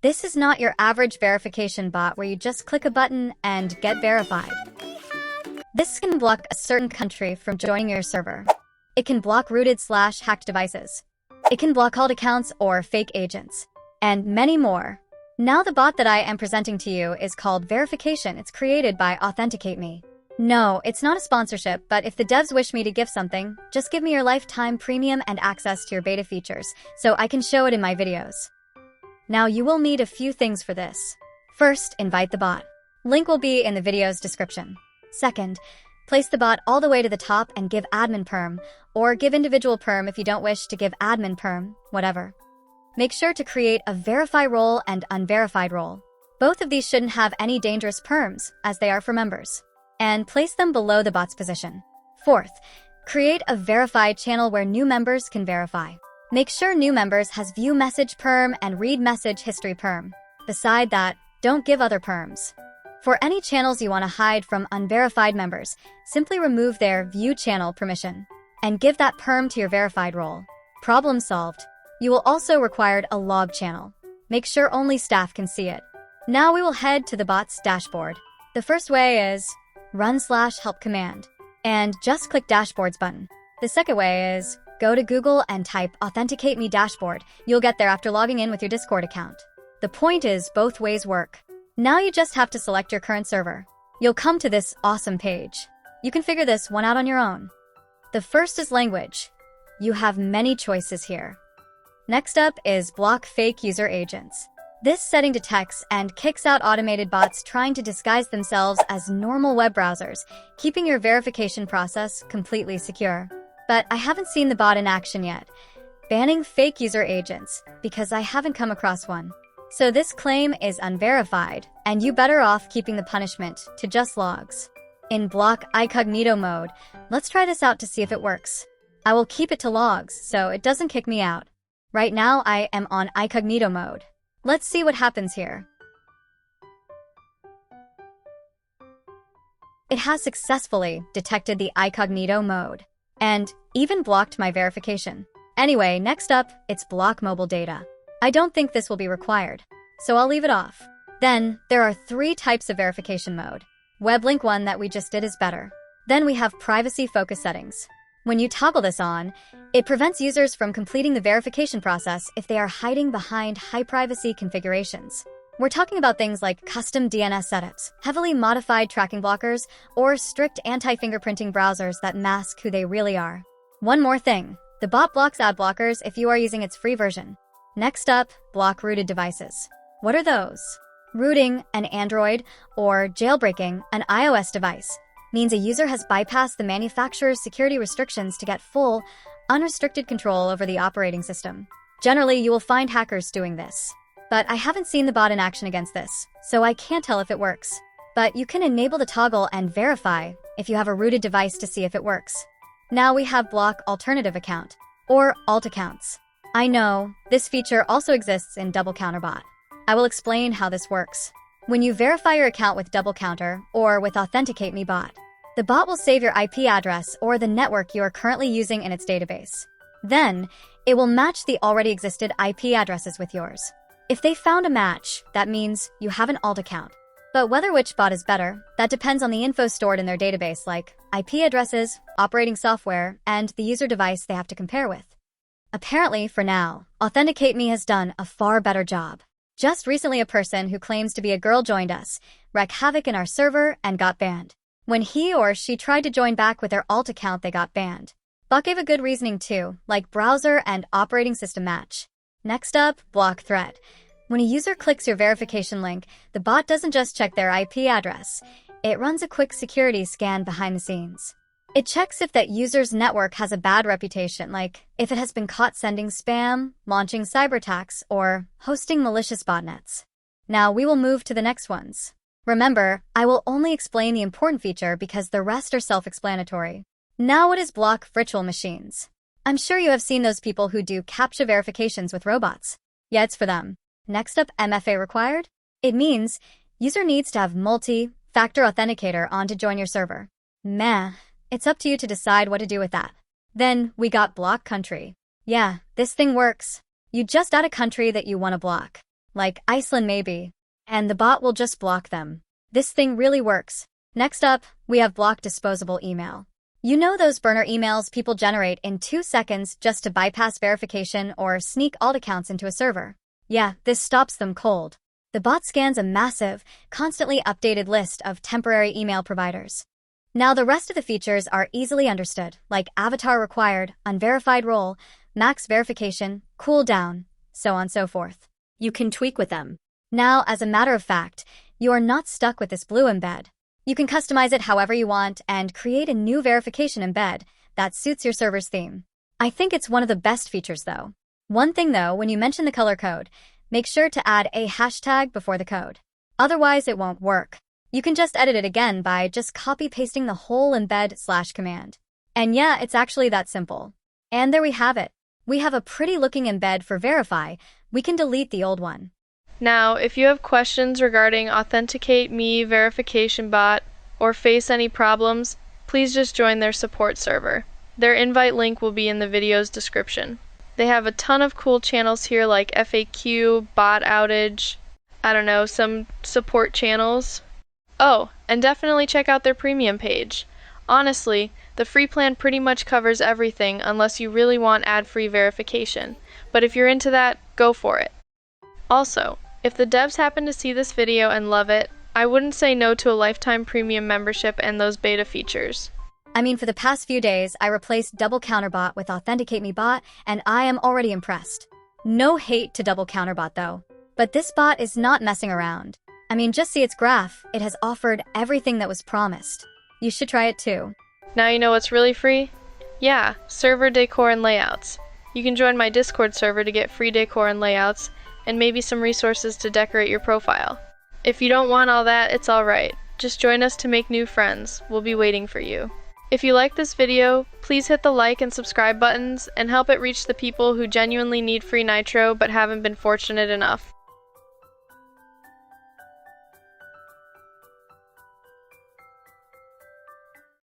This is not your average verification bot where you just click a button and get verified. This can block a certain country from joining your server. It can block rooted/hacked devices. It can block alt accounts or fake agents, and many more. Now the bot that I am presenting to you is called Verification. It's created by AuthenticateMe. No, it's not a sponsorship, but if the devs wish me to give something, just give me your lifetime premium and access to your beta features, so I can show it in my videos. Now you will need a few things for this. First, invite the bot. Link will be in the video's description. Second, place the bot all the way to the top and give admin perm, or give individual perm if you don't wish to give admin perm, whatever. Make sure to create a verify role and unverified role. Both of these shouldn't have any dangerous perms, as they are for members. And place them below the bot's position. Fourth, create a verified channel where new members can verify. Make sure new members has view message perm and read message history perm. Beside that, don't give other perms. For any channels you want to hide from unverified members, simply remove their view channel permission and give that perm to your verified role. Problem solved. You will also require a log channel. Make sure only staff can see it. Now we will head to the bot's dashboard. The first way is run/help command and just click Dashboards button. The second way is go to Google and type AuthenticateMe Dashboard. You'll get there after logging in with your Discord account. The point is both ways work. Now you just have to select your current server. You'll come to this awesome page. You can figure this one out on your own. The first is language. You have many choices here. Next up is block fake user agents. This setting detects and kicks out automated bots trying to disguise themselves as normal web browsers, keeping your verification process completely secure. But I haven't seen the bot in action yet, banning fake user agents, because I haven't come across one. So this claim is unverified, and you better off keeping the punishment to just logs. In block Icognito mode, let's try this out to see if it works. I will keep it to logs so it doesn't kick me out. Right now I am on Icognito mode. Let's see what happens here. It has successfully detected the Icognito mode and even blocked my verification. Anyway, next up, it's block mobile data. I don't think this will be required, so I'll leave it off. Then, there are 3 types of verification mode. Web link 1 that we just did is better. Then we have privacy focus settings. When you toggle this on, it prevents users from completing the verification process if they are hiding behind high privacy configurations. We're talking about things like custom DNS setups, heavily modified tracking blockers, or strict anti-fingerprinting browsers that mask who they really are. One more thing, the bot blocks ad blockers if you are using its free version. Next up, block rooted devices. What are those? Rooting an Android or jailbreaking an iOS device means a user has bypassed the manufacturer's security restrictions to get full, unrestricted control over the operating system. Generally, you will find hackers doing this. But I haven't seen the bot in action against this, so I can't tell if it works. But you can enable the toggle and verify if you have a rooted device to see if it works. Now we have block alternative account, or alt accounts. I know, this feature also exists in Double Counter bot. I will explain how this works. When you verify your account with Double Counter or with AuthenticateMe bot, the bot will save your IP address or the network you are currently using in its database. Then, it will match the already existed IP addresses with yours. If they found a match, that means you have an alt account. But whether which bot is better, that depends on the info stored in their database like IP addresses, operating software, and the user device they have to compare with. Apparently, for now, AuthenticateMe has done a far better job. Just recently a person who claims to be a girl joined us, wreaked havoc in our server, and got banned. When he or she tried to join back with their alt account, they got banned. Bot gave a good reasoning too, like browser and operating system match. Next up, block threat. When a user clicks your verification link, the bot doesn't just check their IP address. It runs a quick security scan behind the scenes. It checks if that user's network has a bad reputation, like if it has been caught sending spam, launching cyber attacks, or hosting malicious botnets. Now we will move to the next ones. Remember, I will only explain the important feature because the rest are self-explanatory. Now what is block virtual machines? I'm sure you have seen those people who do CAPTCHA verifications with robots. Yeah, it's for them. Next up, MFA Required. It means user needs to have multi-factor authenticator on to join your server. Meh. It's up to you to decide what to do with that. Then we got block country. Yeah, this thing works. You just add a country that you want to block. like Iceland maybe, and the bot will just block them. This thing really works. Next up, we have block disposable email. You know those burner emails people generate in 2 seconds just to bypass verification or sneak alt accounts into a server? Yeah, this stops them cold. The bot scans a massive, constantly updated list of temporary email providers. Now the rest of the features are easily understood, like avatar required, unverified role, max verification, cooldown, so on and so forth. You can tweak with them. Now, as a matter of fact, you are not stuck with this blue embed. You can customize it however you want and create a new verification embed that suits your server's theme. I think it's one of the best features though. One thing though, when you mention the color code, make sure to add a hashtag before the code. Otherwise, it won't work. You can just edit it again by just copy-pasting the whole embed/command. And yeah, it's actually that simple. And there we have it. We have a pretty looking embed for verify. We can delete the old one. Now, if you have questions regarding AuthenticateMe verification bot or face any problems, please just join their support server. Their invite link will be in the video's description. They have a ton of cool channels here like FAQ, bot outage, some support channels. Oh, and definitely check out their premium page. Honestly, the free plan pretty much covers everything unless you really want ad-free verification. But if you're into that, go for it. Also, if the devs happen to see this video and love it, I wouldn't say no to a lifetime premium membership and those beta features. I mean, for the past few days, I replaced Double Counterbot with AuthenticateMe Bot, and I am already impressed. No hate to Double Counterbot though. But this bot is not messing around. I mean, just see its graph. It has offered everything that was promised. You should try it too. Now you know what's really free? Yeah, server decor and layouts. You can join my Discord server to get free decor and layouts, and maybe some resources to decorate your profile. If you don't want all that, it's alright. Just join us to make new friends. We'll be waiting for you. If you like this video, please hit the like and subscribe buttons and help it reach the people who genuinely need free Nitro but haven't been fortunate enough.